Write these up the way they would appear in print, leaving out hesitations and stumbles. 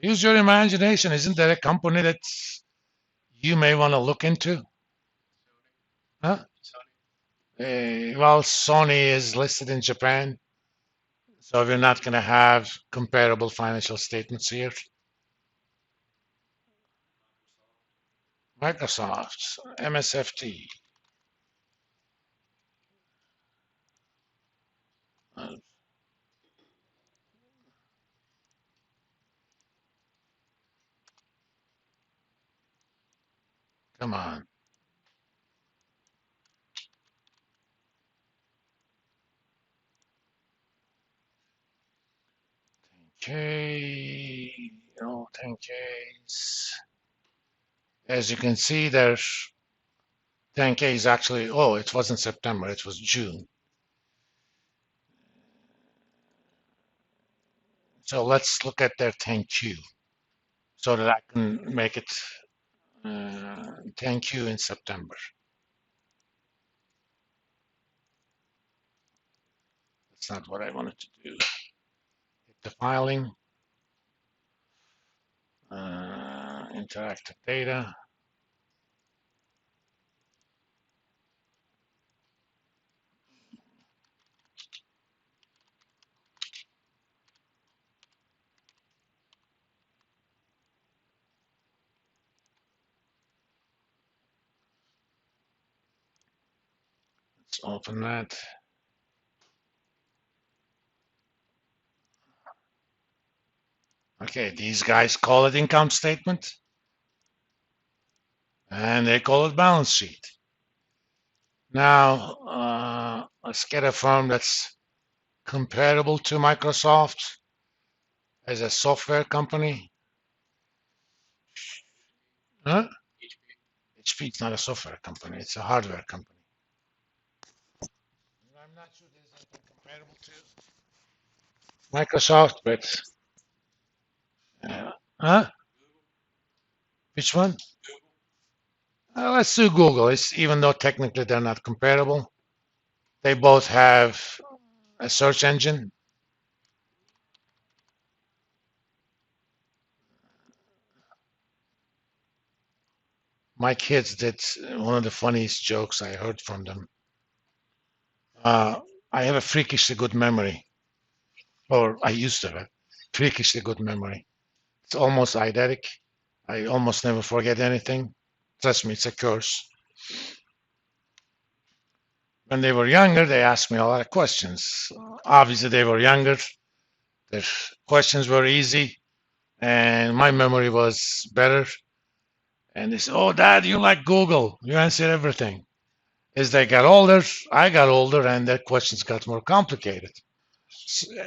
Use your imagination. Isn't there a company that you may want to look into? Huh? Well, Sony is listed in Japan, so we're not going to have comparable financial statements here. Microsoft, MSFT. Uh, Come on. Okay. Oh, 10Ks. As you can see, there's 10K is actually, oh, it wasn't September, it was June. So let's look at their 10Q so that I can make it 10Q in September. That's not what I wanted to do. Hit the filing, interactive data. Let's open that. Okay, these guys call it income statement and they call it balance sheet. Now, let's get a firm that's comparable to Microsoft as a software company. Huh? HP is not a software company, it's a hardware company. I'm not sure there's anything comparable to Microsoft, but huh? Which one? Let's do Google. It's, even though technically they're not comparable, they both have a search engine. My kids did one of the funniest jokes I heard from them. I have a freakishly good memory, or I used to have freakishly good memory. It's almost eidetic. I almost never forget anything. Trust me, it's a curse. When they were younger, they asked me a lot of questions. Obviously, they were younger. Their questions were easy, and my memory was better. And they said, "Oh, Dad, you like Google. You answer everything." As they got older, I got older, and their questions got more complicated.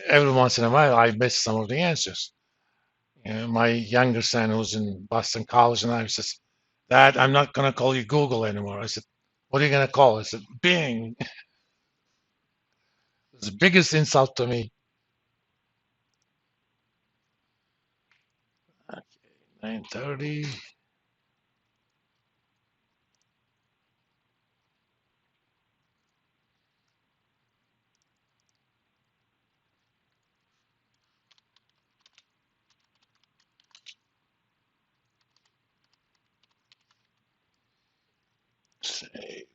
Every once in a while, I missed some of the answers. My younger son, who's in Boston College, and I says, "Dad, I'm not going to call you Google anymore." I said, "What are you going to call it?" I said, "Bing." It's the biggest insult to me. Okay, 9:30. Save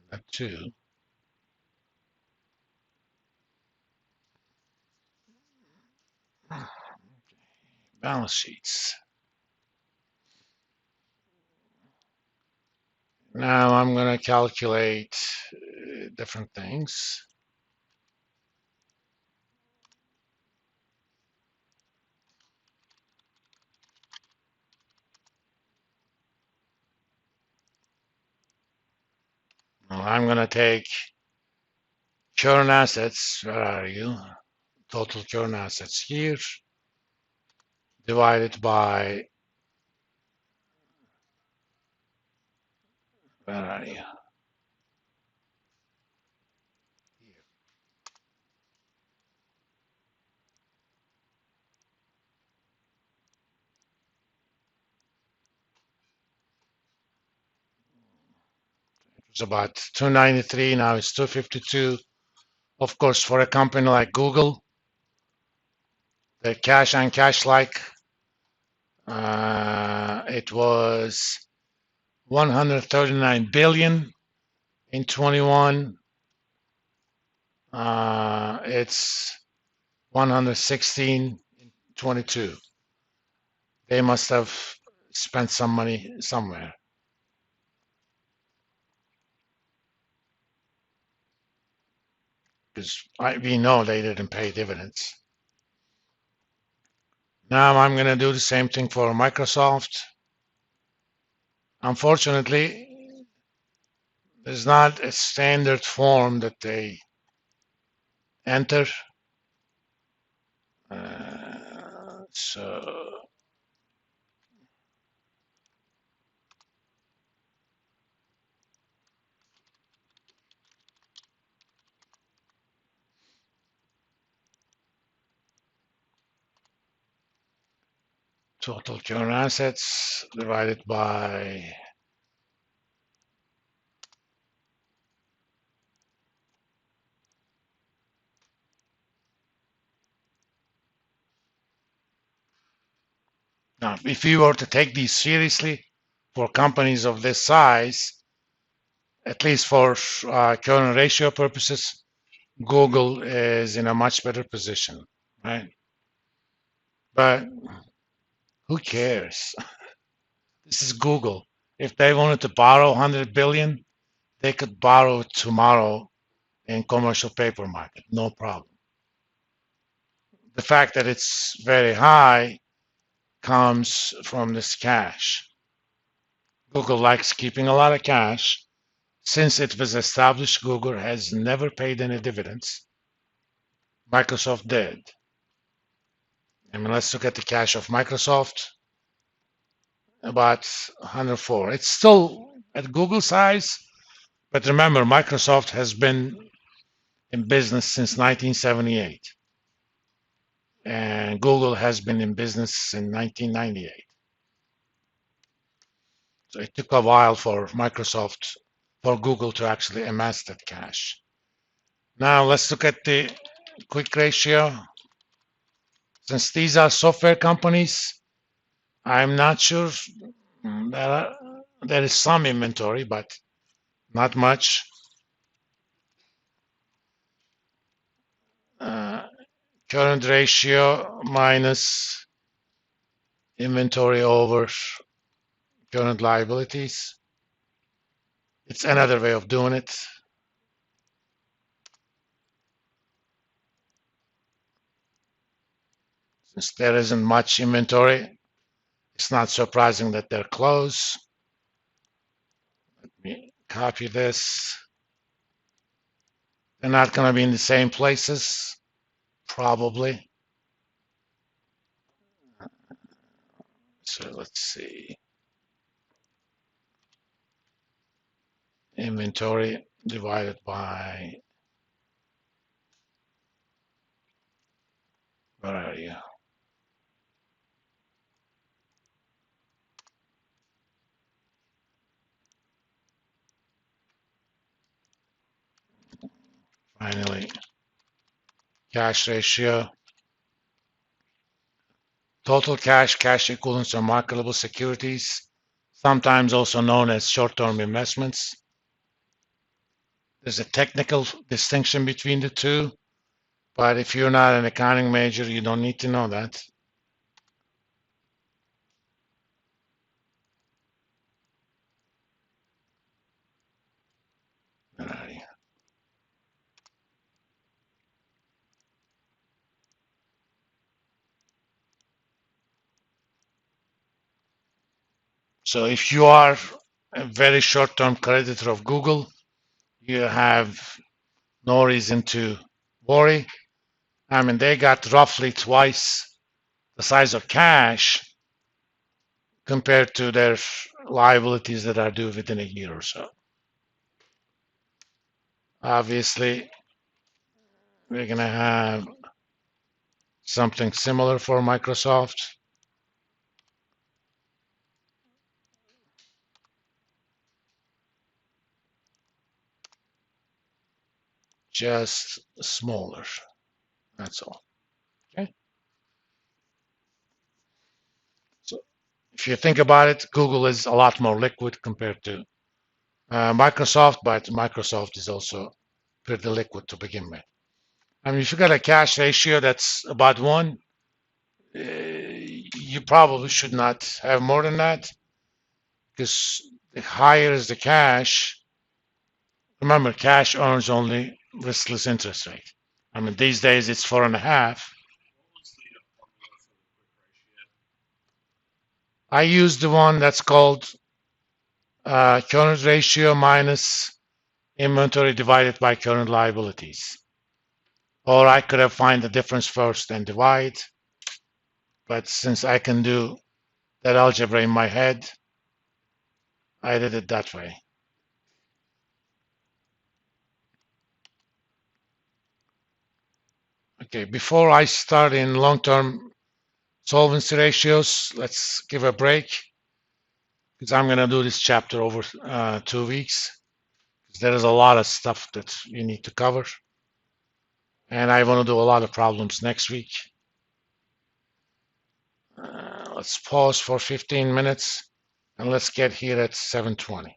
that too. Balance sheets. Now I'm going to calculate different things. Now I'm going to take current assets. Where are you? Total current assets here, divided by, where are you? It's about 293. Now it's 252. Of course, for a company like Google, The cash and cash like, it was 139 billion in 21. It's 116 in 22. They must have spent some money somewhere. Because we know they didn't pay dividends. Now I'm going to do the same thing for Microsoft. Unfortunately, there's not a standard form that they enter. So total current assets divided by now, if you were to take these seriously for companies of this size, at least for current ratio purposes, Google is in a much better position, right? But who cares? This is Google. If they wanted to borrow 100 billion, they could borrow it tomorrow in commercial paper market, no problem. The fact that it's very high comes from this cash. Google likes keeping a lot of cash. Since it was established, Google has never paid any dividends. Microsoft did. I mean, let's look at the cash of Microsoft, about 104. It's still at Google size, but remember, Microsoft has been in business since 1978, and Google has been in business in 1998. So it took a while for Google to actually amass that cash. Now let's look at the quick ratio. Since these are software companies, I'm not sure. There is some inventory, but not much. Current ratio minus inventory over current liabilities. It's another way of doing it. Since there isn't much inventory, it's not surprising that they're close. Let me copy this. They're not going to be in the same places, probably. So let's see. Inventory divided by, where are you? Finally, cash ratio. Total cash, cash equivalents, or marketable securities, sometimes also known as short-term investments. There's a technical distinction between the two, but if you're not an accounting major, you don't need to know that. So if you are a very short-term creditor of Google, you have no reason to worry. I mean, they got roughly twice the size of cash compared to their liabilities that are due within a year or so. Obviously, we're going to have something similar for Microsoft. Just smaller. That's all. Okay. if you think about it, Google is a lot more liquid compared to Microsoft, but Microsoft is also pretty liquid to begin with. I mean, if you got a cash ratio that's about 1, you probably should not have more than that, because the higher is the cash, remember, cash earns only riskless interest rate. I mean, these days it's 4.5. I use the one that's called current ratio minus inventory divided by current liabilities. Or I could have find the difference first and divide. But since I can do that algebra in my head, I did it that way. Okay, before I start in long-term solvency ratios, let's give a break, because I'm going to do this chapter over 2 weeks. There is a lot of stuff that you need to cover. And I want to do a lot of problems next week. Let's pause for 15 minutes and let's get here at 7:20.